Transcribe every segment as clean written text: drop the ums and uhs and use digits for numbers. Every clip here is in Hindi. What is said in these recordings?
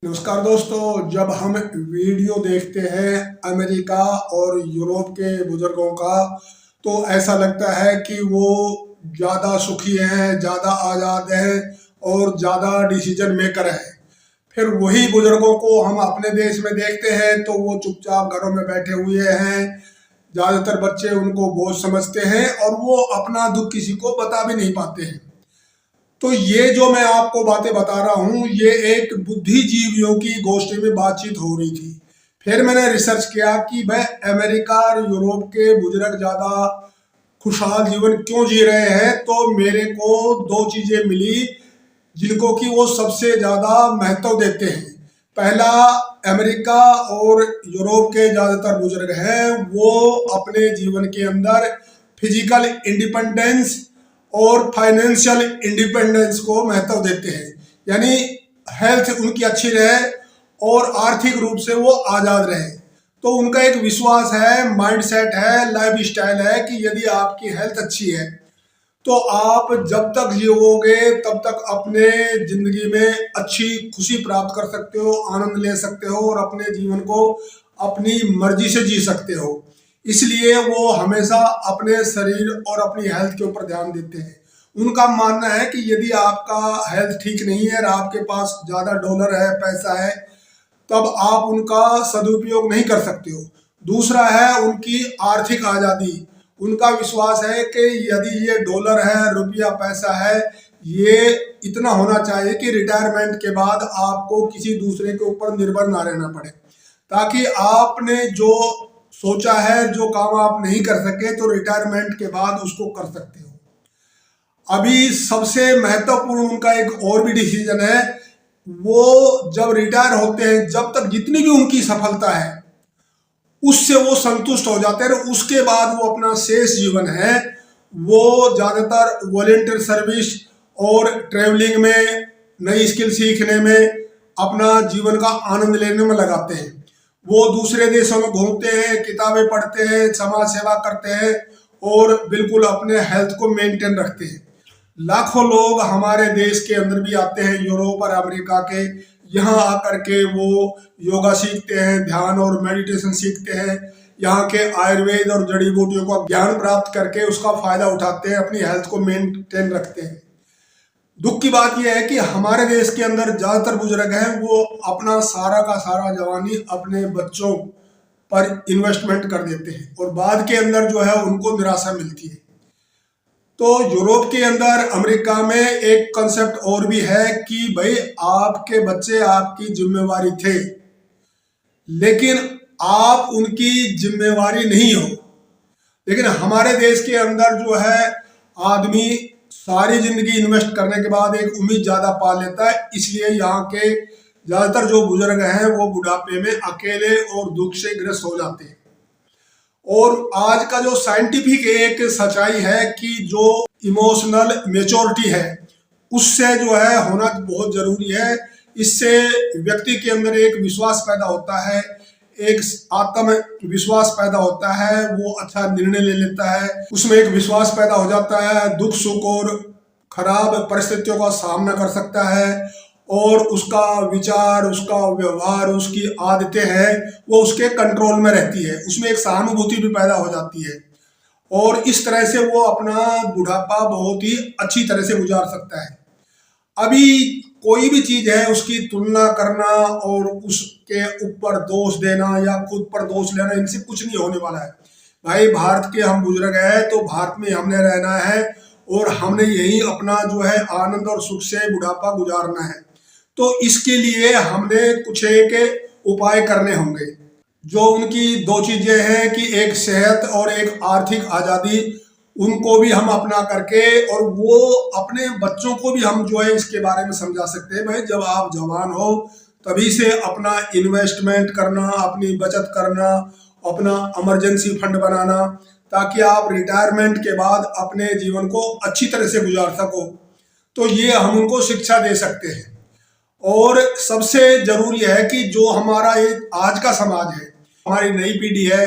नमस्कार दोस्तों। जब हम वीडियो देखते हैं अमेरिका और यूरोप के बुजुर्गों का तो ऐसा लगता है कि वो ज़्यादा सुखी हैं, ज़्यादा आज़ाद हैं और ज़्यादा डिसीजन मेकर हैं। फिर वही बुजुर्गों को हम अपने देश में देखते हैं तो वो चुपचाप घरों में बैठे हुए हैं। ज़्यादातर बच्चे उनको बोझ समझते हैं और वो अपना दुख किसी को बता भी नहीं पाते हैं। तो ये जो मैं आपको बातें बता रहा हूँ, ये एक बुद्धिजीवियों की गोष्ठी में बातचीत हो रही थी। फिर मैंने रिसर्च किया कि भाई अमेरिका और यूरोप के बुजुर्ग ज़्यादा खुशहाल जीवन क्यों जी रहे हैं। तो मेरे को दो चीज़ें मिली जिनको कि वो सबसे ज़्यादा महत्व देते हैं। पहला, अमेरिका और यूरोप के ज़्यादातर बुजुर्ग हैं वो अपने जीवन के अंदर फिजिकल इंडिपेंडेंस और फाइनेंशियल इंडिपेंडेंस को महत्व देते हैं, यानी हेल्थ उनकी अच्छी रहे और आर्थिक रूप से वो आज़ाद रहे। तो उनका एक विश्वास है, माइंडसेट है, लाइफ स्टाइल है कि यदि आपकी हेल्थ अच्छी है तो आप जब तक जियोगे तब तक अपने जिंदगी में अच्छी खुशी प्राप्त कर सकते हो, आनंद ले सकते हो और अपने जीवन को अपनी मर्जी से जी सकते हो। इसलिए वो हमेशा अपने शरीर और अपनी हेल्थ के ऊपर ध्यान देते हैं। उनका मानना है कि यदि आपका हेल्थ ठीक नहीं है और आपके पास ज़्यादा डॉलर है, पैसा है, तब आप उनका सदुपयोग नहीं कर सकते हो। दूसरा है उनकी आर्थिक आज़ादी। उनका विश्वास है कि यदि ये डॉलर है, रुपया पैसा है, ये इतना होना चाहिए कि रिटायरमेंट के बाद आपको किसी दूसरे के ऊपर निर्भर ना रहना पड़े, ताकि आपने जो सोचा है, जो काम आप नहीं कर सके, तो रिटायरमेंट के बाद उसको कर सकते हो। अभी सबसे महत्वपूर्ण उनका एक और भी डिसीजन है, वो जब रिटायर होते हैं, जब तक जितनी भी उनकी सफलता है उससे वो संतुष्ट हो जाते हैं। उसके बाद वो अपना शेष जीवन है वो ज़्यादातर वॉलेंटियर सर्विस और ट्रैवलिंग में, नई स्किल सीखने में, अपना जीवन का आनंद लेने में लगाते हैं। वो दूसरे देशों में घूमते हैं, किताबें पढ़ते हैं, समाज सेवा करते हैं और बिल्कुल अपने हेल्थ को मेंटेन रखते हैं। लाखों लोग हमारे देश के अंदर भी आते हैं, यूरोप और अमेरिका के। यहाँ आकर के वो योगा सीखते हैं, ध्यान और मेडिटेशन सीखते हैं, यहाँ के आयुर्वेद और जड़ी बूटियों का ज्ञान प्राप्त करके उसका फायदा उठाते हैं, अपनी हेल्थ को मेंटेन रखते हैं। दुख की बात यह है कि हमारे देश के अंदर ज़्यादातर बुजुर्ग हैं वो अपना सारा का सारा जवानी अपने बच्चों पर इन्वेस्टमेंट कर देते हैं और बाद के अंदर जो है उनको निराशा मिलती है। तो यूरोप के अंदर, अमेरिका में एक कंसेप्ट और भी है कि भाई आपके बच्चे आपकी जिम्मेवारी थे, लेकिन आप उनकी जिम्मेवारी नहीं हो। लेकिन हमारे देश के अंदर जो है आदमी सारी जिंदगी इन्वेस्ट करने के बाद एक उम्मीद ज़्यादा पा लेता है। इसलिए यहाँ के ज़्यादातर जो बुजुर्ग हैं वो बुढ़ापे में अकेले और दुख से ग्रस्त हो जाते हैं। और आज का जो साइंटिफिक एक सच्चाई है कि जो इमोशनल मेच्योरिटी है उससे जो है होना बहुत जरूरी है। इससे व्यक्ति के अंदर एक विश्वास पैदा होता है, एक आत्मविश्वास पैदा होता है, वो अच्छा निर्णय ले लेता है, उसमें एक विश्वास पैदा हो जाता है, दुख सुख और खराब परिस्थितियों का सामना कर सकता है और उसका विचार, उसका व्यवहार, उसकी आदतें हैं वो उसके कंट्रोल में रहती है। उसमें एक सहानुभूति भी पैदा हो जाती है और इस तरह से वो अपना बुढ़ापा बहुत ही अच्छी तरह से गुजार सकता है। अभी कोई भी चीज है उसकी तुलना करना और उसके ऊपर दोष देना या खुद पर दोष लेना, इनसे कुछ नहीं होने वाला है। भाई भारत के हम बुजुर्ग हैं तो भारत में हमने रहना है और हमने यही अपना जो है आनंद और सुख से बुढ़ापा गुजारना है। तो इसके लिए हमने कुछ एक उपाय करने होंगे। जो उनकी दो चीजें हैं कि एक सेहत और एक आर्थिक आज़ादी, उनको भी हम अपना करके और वो अपने बच्चों को भी हम जो है इसके बारे में समझा सकते हैं। भाई जब आप जवान हो तभी से अपना इन्वेस्टमेंट करना, अपनी बचत करना, अपना इमरजेंसी फंड बनाना, ताकि आप रिटायरमेंट के बाद अपने जीवन को अच्छी तरह से गुजार सको। तो ये हम उनको शिक्षा दे सकते हैं। और सबसे जरूरी है कि जो हमारा ये आज का समाज है, हमारी नई पीढ़ी है,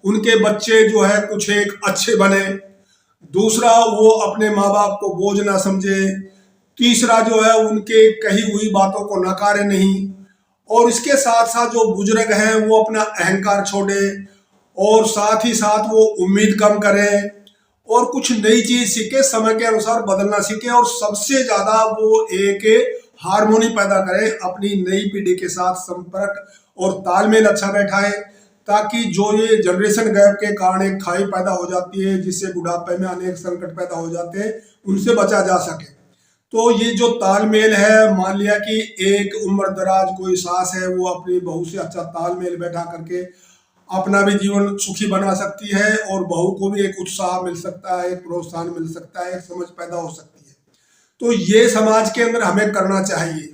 उनके बच्चे जो है कुछ एक अच्छे बने। दूसरा, वो अपने माँ बाप को बोझ ना समझे। तीसरा जो है उनके कही हुई बातों को नकारे नहीं। और इसके साथ साथ जो बुजुर्ग हैं वो अपना अहंकार छोड़े और साथ ही साथ वो उम्मीद कम करें और कुछ नई चीज सीखे, समय के अनुसार बदलना सीखे और सबसे ज्यादा वो एक हार्मोनी पैदा करें, अपनी नई पीढ़ी के साथ संपर्क और तालमेल अच्छा बैठाए, ताकि जो ये जनरेशन गैप के कारण एक खाई पैदा हो जाती है जिससे बुढ़ापे में अनेक संकट पैदा हो जाते हैं, उनसे बचा जा सके। तो ये जो तालमेल है, मान लिया कि एक उम्र दराज कोई सास है, वो अपनी बहू से अच्छा तालमेल बैठा करके अपना भी जीवन सुखी बना सकती है और बहू को भी एक उत्साह मिल सकता है, एक प्रोत्साहन मिल सकता है, एक समझ पैदा हो सकती है। तो ये समाज के अंदर हमें करना चाहिए।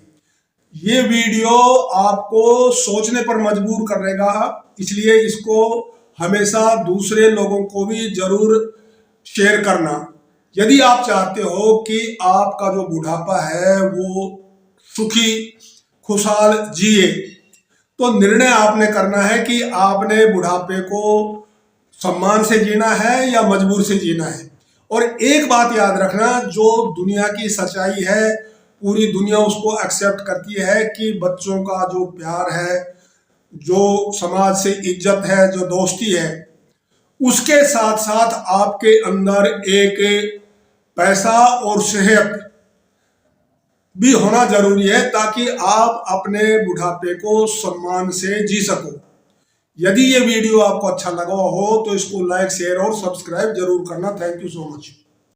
ये वीडियो आपको सोचने पर मजबूर करेगा, इसलिए इसको हमेशा दूसरे लोगों को भी जरूर शेयर करना। यदि आप चाहते हो कि आपका जो बुढ़ापा है वो सुखी खुशहाल जिए, तो निर्णय आपने करना है कि आपने बुढ़ापे को सम्मान से जीना है या मजबूर से जीना है। और एक बात याद रखना, जो दुनिया की सच्चाई है, पूरी दुनिया उसको एक्सेप्ट करती है कि बच्चों का जो प्यार है, जो समाज से इज्जत है, जो दोस्ती है, उसके साथ साथ आपके अंदर एक पैसा और सेहत भी होना जरूरी है, ताकि आप अपने बुढ़ापे को सम्मान से जी सको। यदि ये वीडियो आपको अच्छा लगा हो तो इसको लाइक शेयर और सब्सक्राइब जरूर करना। Thank you so much.